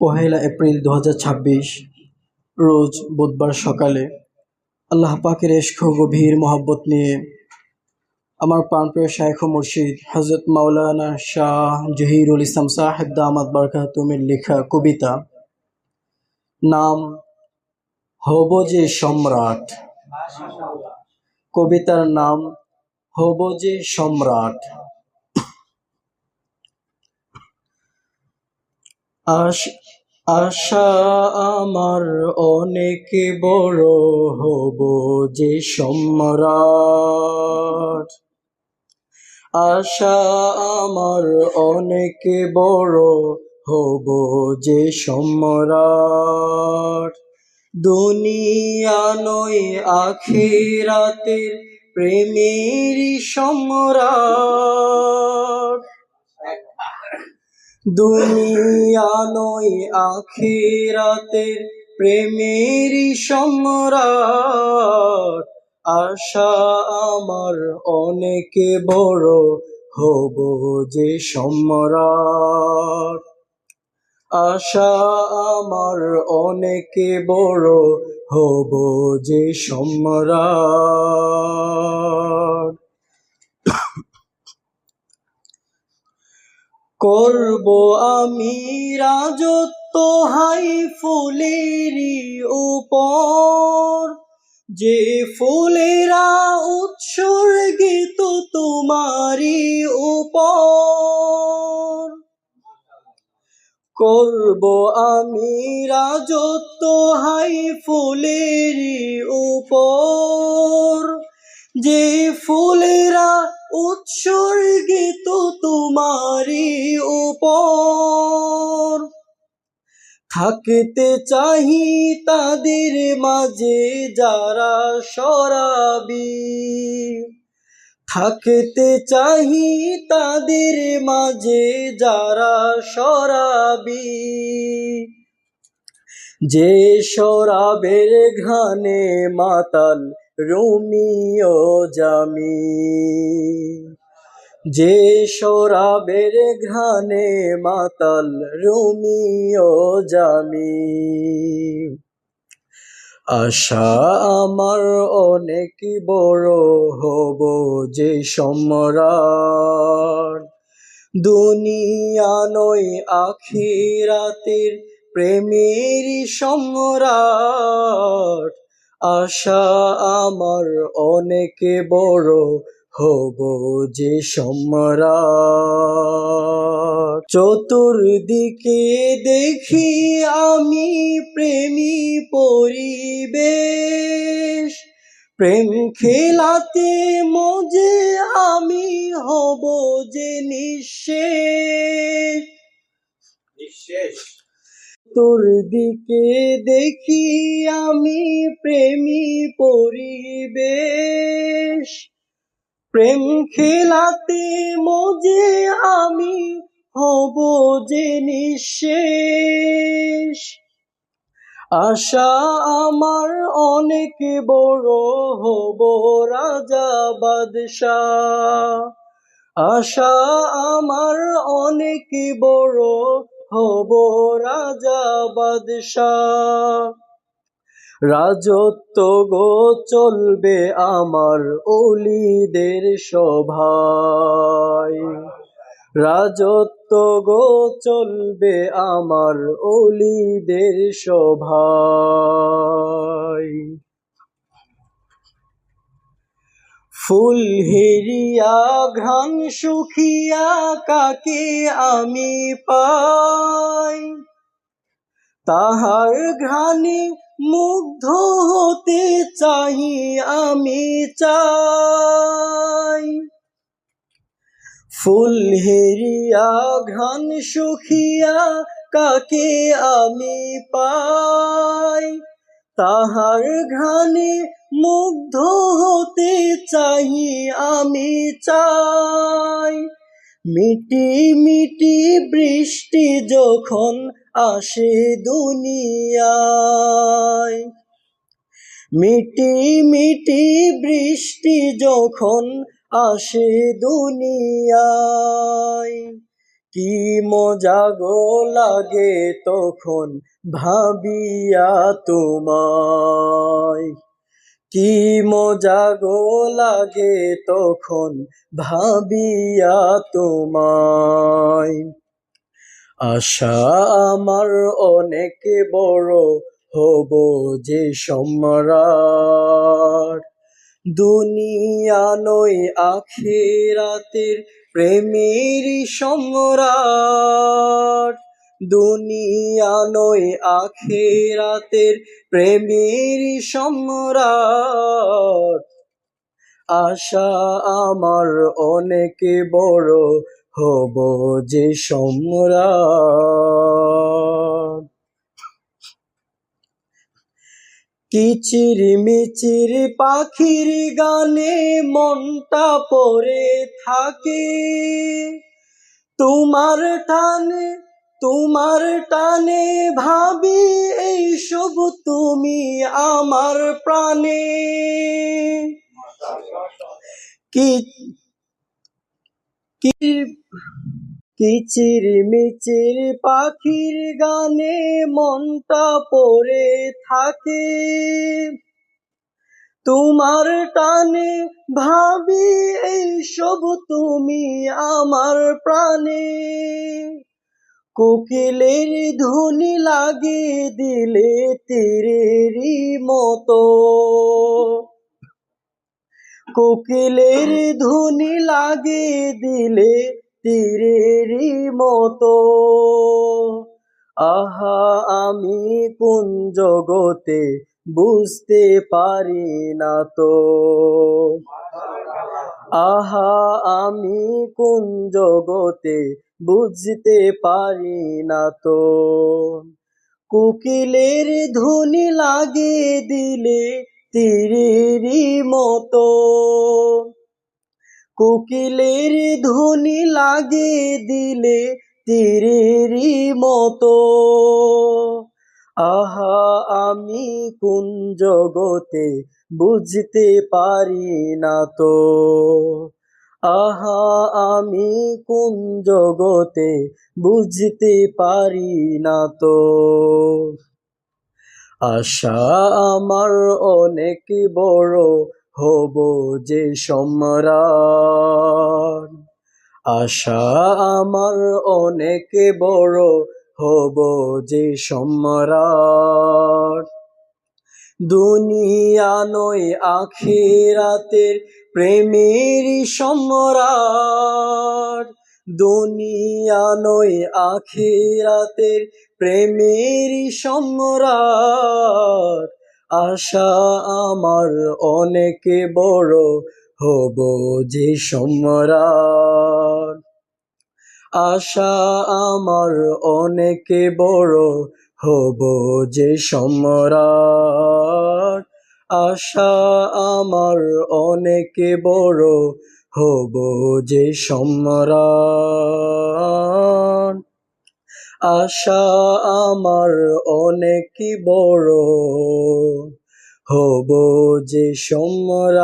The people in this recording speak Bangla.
পহেলা এপ্রিল 2026 রোজ বুধবার সকালে আল্লাহ পাকের ইশক ও গভীর মহব্বত নিয়ে আমার প্রাণপ্রিয় শায়খ ও মুর্শিদ হযরত মাওলানা শাহ জহিরুল ইসলাম সাহেব দামাত বরকাতুমের লেখা কবিতা নাম হব যে সম্রাট। কবিতার নাম হব যে সম্রাট। আশা আমার অনেক বড়, হব যে সম্রাট। আশা আমার অনেক বড়, হব যে সম্রাট। দুনিয়া নয় আখিরাতের প্রেমেরই সম্রাট। দুনিয়া নয় আখিরাতের প্রেমেরই সম্রাট। আশা আমার অনেক বড়, হব যে সম্রাট। আশা আমার অনেক বড়, হব যে সম্রাট। করব আমি রাজত্ব হাই ফুলেরই উপর, যে ফুলেরা উৎসর্গিত তোমারই উপর। করব আমি রাজত্ব হাই ফুলেরই উপর, যে ফুলেরা উৎসর্গিত তোমারই উপর। থাকতে চাহি তাদের মাঝে যারা সরাবি, থাকতে চাহি তাদের মাঝে যারা সরাবি। যে শরাবের ঘ্রাণে মাতাল রোমিও জামি, যে শরাবের ঘ্রাণে মাতাল রোমিও জামি। আশা আমার অনেক বড়, হব যে সম্রাট। দুনিয়া নয় আখিরাতের প্রেমেরই সম্রাট। আশা আমার অনেক বড়, হব যে সম্রাট। চতুর্দিকে দেখি আমি প্রেমী পরিবেশ, প্রেম খেলাতে মজে আমি হব যে নিঃশেষ। চতুর্দিকে দেখি আমি প্রেমী পরিবেশ, প্রেম খেলাতে মজে আমি হব যে নিঃশেষ। আশা আমার অনেক বড়, হব রাজা বাদশাহ। আশা আমার অনেক বড়, হব রাজা বাদশাহ। রাজত্ব গো চলবে আমার ওলিদের সভায়, রাজত্ব গো চলবে আমার ওলিদের সভায়। ফুল হেরিয়া ঘ্রাণ শুখিয়া কাকে আমি পাই, তাহার ঘ্রাণে মুগ্ধ হতে চাহি আমি চাই। ফুল হেরিয়া ঘ্রাণ শুখিয়া কাকে আমি পাই, তাহার ঘ্রাণে মুগ্ধ হতে চাহি আমি চাই। মিটি মিটি বৃষ্টি যখন আসে দুনিয়ায়, মিটি মিটি বৃষ্টি যখন আসে দুনিয়ায়। কি মজা গো লাগে তখন ভাবিয়া তোমায়, কি মজা গো লাগে তখন ভাবিয়া তোমায়। আশা আমার অনেক বড়, হব যে সম্রাট। দুনিয়া নয় আখিরাতের প্রেমেরই সম্রাট। দুনিয়া নয় আখিরাতের প্রেমেরই সম্রাট। আশা আমার অনেক বড়, হব যে সম্রাট। কিচিরমিচির পাখির গানে মনটা পড়ে থাকে, তোমার টানে তোমার টানে ভাবি এইসব তুমি আমার প্রাণে। কি কি কিচিরমিচির পাখির গানে মনটা পড়ে থাকে, তোমার টানে ভাবি এইসব তুমি আমার প্রাণে। কোকিলের ধ্বনি লাগে দিলে তীরেরই মতো, কোকিলের ধ্বনি লাগে দিলে তীরেরই মতো। আহা আমি কোন জগতে বুঝতে পারি না তো, আহা আমি কোন জগতে বুঝতে পারি না তো। কোকিলের ধ্বনি লাগে দিলে তীরেরই মতো, কোকিলের ধ্বনি লাগে দিলে তীরেরই মতো। আহা আমি কোন জগতে বুঝতে পারি না তো, আহা আমি কোন জগতে বুঝতে পারি না তো। আশা আমার অনেক বড়, হব যে সম্রাট। আশা আমার অনেক বড়, হব যে সম্রাট। দুনিয়া নয় আখিরাতের প্রেমেরই সম্রাট। দুনিয়া নয় আখিরাতের প্রেমেরই সম্রাট। আশা আমার অনেক বড়, হব যে সম্রাট। আশা আমার অনেক বড়, হব যে সম্রাট। আশা আমার অনেক বড়, হব যে সম্রাট। আশা আমার অনেক বড়, হব যে সম্রাট।